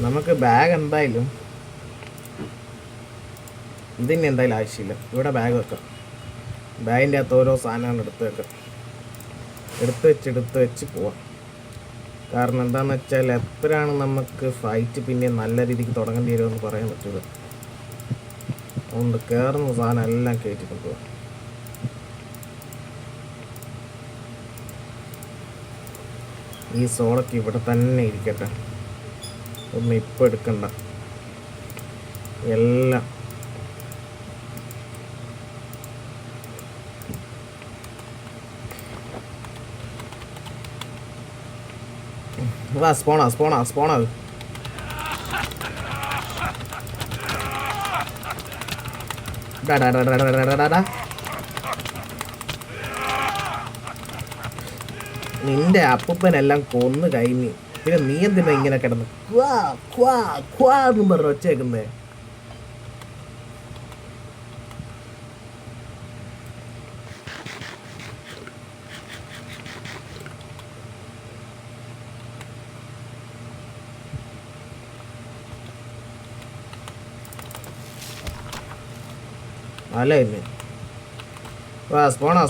നമുക്ക് ബാഗ് എന്തായാലും ഇതിന് എന്തായാലും ആവശ്യമില്ല. ഇവിടെ ബാഗ് വെക്കാം. ബാഗിൻ്റെ അകത്ത് ഓരോ സാധനങ്ങൾ എടുത്ത് വെക്കാം. എടുത്ത് വെച്ച് പോവാം. കാരണം എന്താണെന്ന് വെച്ചാൽ എപ്പോഴാണ് നമുക്ക് ഫൈറ്റ് പിന്നെ നല്ല രീതിക്ക് തുടങ്ങേണ്ടി വരുമെന്ന് പറയാൻ പറ്റില്ല. അതുകൊണ്ട് കയറുന്ന സാധനം എല്ലാം കയറ്റി കൊണ്ടുപോകാം. ഈ സോളൊക്കെ ഇവിടെ തന്നെ ഇരിക്കട്ടെ, ഒന്നും ഇപ്പം എടുക്കണ്ട. എല്ലാം സ്പോണാ നിന്റെ അപ്പൂപ്പനെല്ലാം കൊന്നു കഴിഞ്ഞ് പിന്നെ നീ എന്തിനാ ഇങ്ങനെ കിടന്ന് എന്നും പറഞ്ഞ് ഒച്ചേക്കുന്നേ? അല്ല ഇന്ന് സ്പോണാ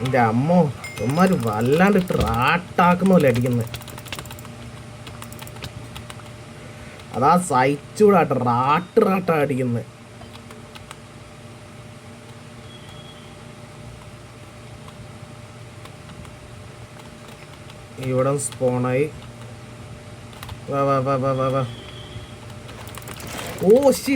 എൻ്റെ അമ്മോ, ഉമ്മാര് വല്ലാണ്ടിട്ട് റാട്ടാക്കുന്ന പോലെ അടിക്കുന്നത്. അതാ സഹിച്ചൂടാട്ട് റാട്ടാ അടിക്കുന്നത്. ഇവിടെ സ്പോണായി. വാ. ഓ ഷി